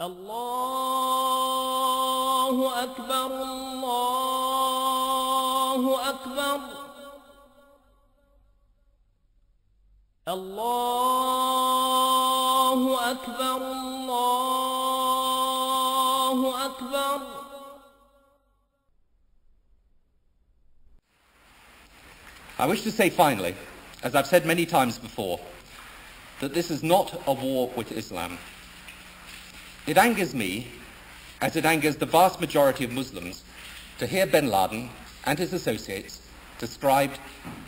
الله أكبر الله أكبر الله أكبر الله أكبر. I wish to say finally, as I've said many times before, that this is not a war with Islam. It angers me, as it angers the vast majority of Muslims, to hear bin Laden and his associates described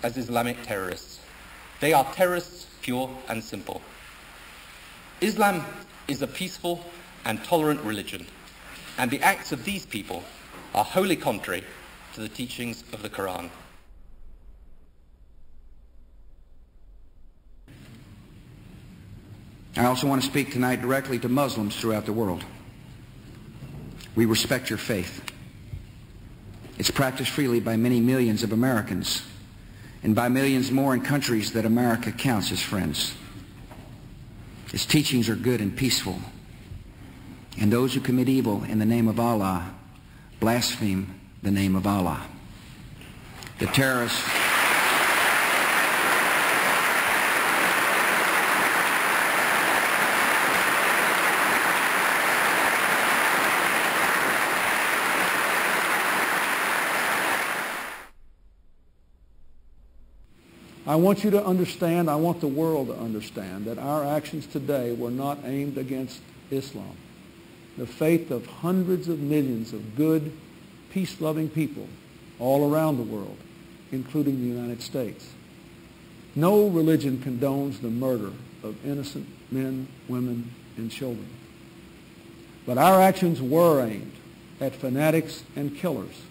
as Islamic terrorists. They are terrorists, pure and simple. Islam is a peaceful and tolerant religion, and the acts of these people are wholly contrary to the teachings of the Quran. I also want to speak tonight directly to Muslims throughout the world. We respect your faith. It's practiced freely by many millions of Americans and by millions more in countries that America counts as friends. Its teachings are good and peaceful, and those who commit evil in the name of Allah blaspheme the name of Allah. The terrorists I want you to understand, I want the world to understand that our actions today were not aimed against Islam. The faith of hundreds of millions of good, peace-loving people all around the world, including the United States. No religion condones the murder of innocent men, women, and children. But our actions were aimed at fanatics and killers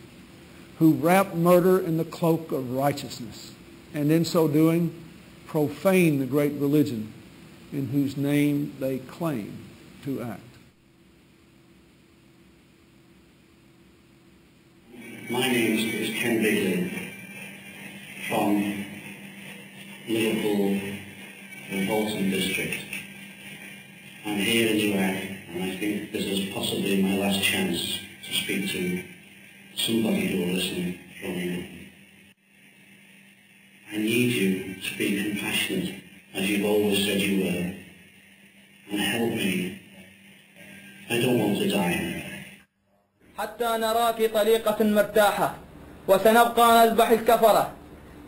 who wrap murder in the cloak of righteousness, and in so doing, profane the great religion in whose name they claim to act. My name is Ken Bigley from Liverpool, the Bolton district. I'm here in Iraq, and I think this is possibly my last chance to speak to somebody who are listening from England. I need you to be compassionate, as you've always said you were, and help me. I don't want to die. حتى نراك طليقة مرتاحة وسنبقى نذبح الكفرة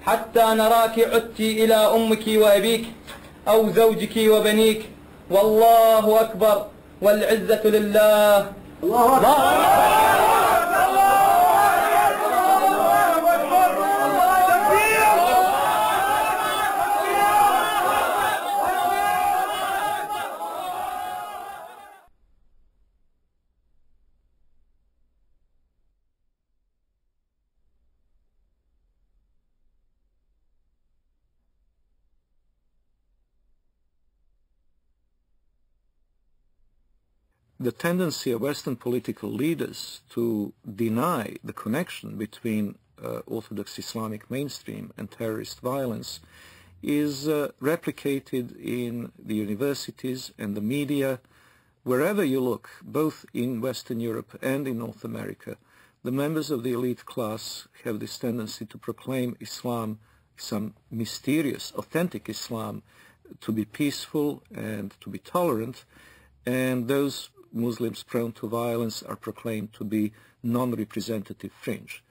حتى نراك عدت إلى أمك وأبيك أو زوجك وبنيك والله أكبر والعزة لله. الله أكبر. The tendency of Western political leaders to deny the connection between Orthodox Islamic mainstream and terrorist violence is replicated in the universities and the media. Wherever you look, both in Western Europe and in North America, the members of the elite class have this tendency to proclaim Islam, some mysterious, authentic Islam, to be peaceful and to be tolerant, and those Muslims prone to violence are proclaimed to be non-representative fringe.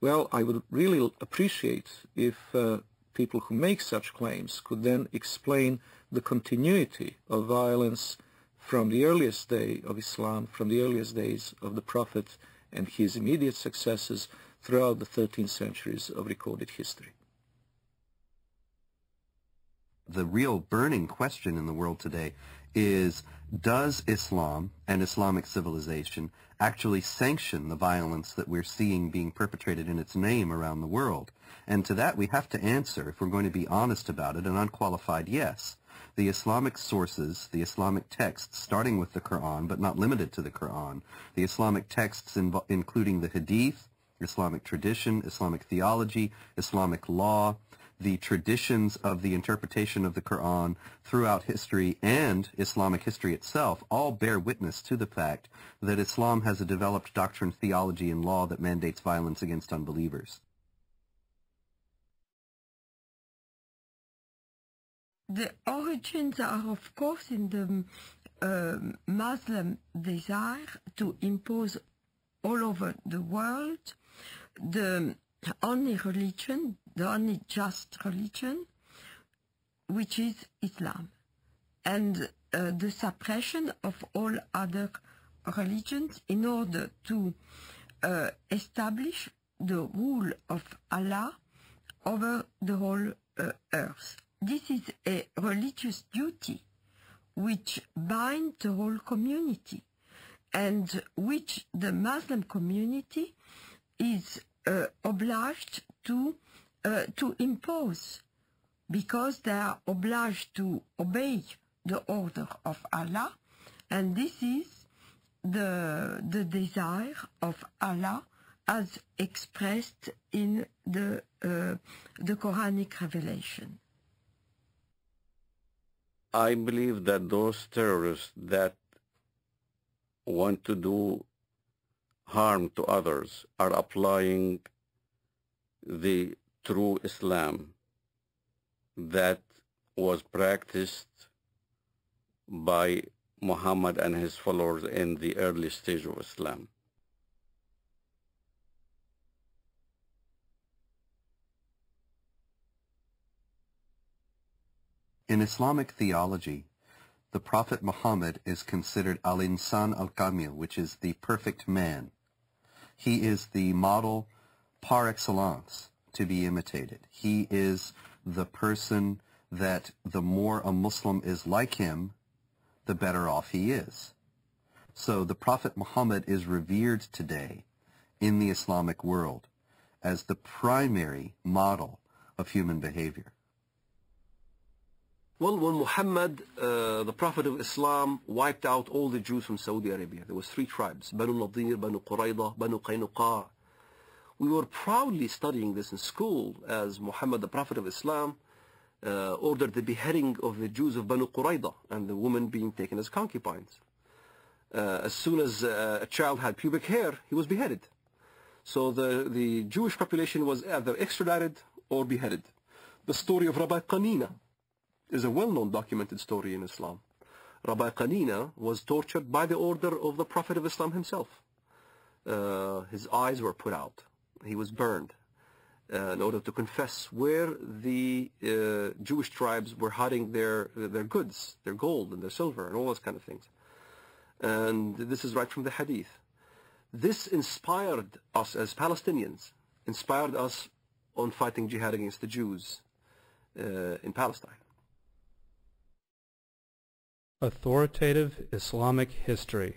Well, I would really appreciate if people who make such claims could then explain the continuity of violence from the earliest day of Islam, from the earliest days of the Prophet and his immediate successors throughout the 13 centuries of recorded history. The real burning question in the world today is, does Islam and Islamic civilization actually sanction the violence that we're seeing being perpetrated in its name around the world? And to that we have to answer, if we're going to be honest about it, an unqualified yes. The Islamic sources, the Islamic texts, starting with the Quran, but not limited to the Quran, the Islamic texts including the Hadith, Islamic tradition, Islamic theology, Islamic law, the traditions of the interpretation of the Quran throughout history and Islamic history itself all bear witness to the fact that Islam has a developed doctrine, theology, and law that mandates violence against unbelievers. The origins are, of course, in the Muslim desire to impose all over the world the only religion, the only just religion, which is Islam, and the suppression of all other religions in order to establish the rule of Allah over the whole earth. This is a religious duty which binds the whole community and which the Muslim community is obliged to impose, because they are obliged to obey the order of Allah, and this is the desire of Allah as expressed in the Quranic revelation. I believe that those terrorists that want to do harm to others are applying the true Islam that was practiced by Muhammad and his followers in the early stage of Islam. In Islamic theology, the Prophet Muhammad is considered al-insan al-kamil, which is the perfect man. He is the model par excellence to be imitated. He is the person that the more a Muslim is like him, the better off he is. So the Prophet Muhammad is revered today in the Islamic world as the primary model of human behavior. Well, when Muhammad, the Prophet of Islam, wiped out all the Jews from Saudi Arabia, there was 3 tribes, Banu Nadir, Banu Qurayza, Banu Qaynuqa. We were proudly studying this in school as Muhammad, the Prophet of Islam, ordered the beheading of the Jews of Banu Qurayza and the women being taken as concubines. As soon as a child had pubic hair, he was beheaded. So the Jewish population was either extradited or beheaded. The story of Rabbi Qanina is a well-known documented story in Islam. Rabbi Qanina was tortured by the order of the Prophet of Islam himself. His eyes were put out. He was burned in order to confess where the Jewish tribes were hiding their goods, their gold and their silver and all those kind of things. And this is right from the Hadith. This inspired us as Palestinians, inspired us on fighting jihad against the Jews in Palestine. Authoritative Islamic History,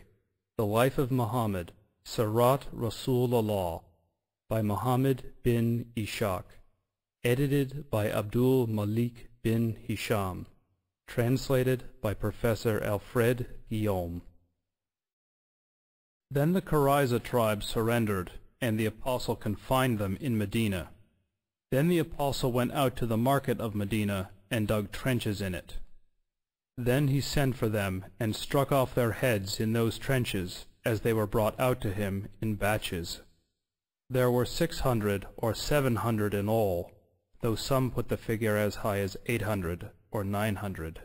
The Life of Muhammad, Sirat Rasulullah, by Muhammad bin Ishaq, edited by Abdul Malik bin Hisham, translated by Professor Alfred Guillaume. Then the Qurayza tribe surrendered, and the apostle confined them in Medina. Then the apostle went out to the market of Medina and dug trenches in it. Then he sent for them and struck off their heads in those trenches as they were brought out to him in batches. There were 600 or 700 in all, though some put the figure as high as 800 or 900.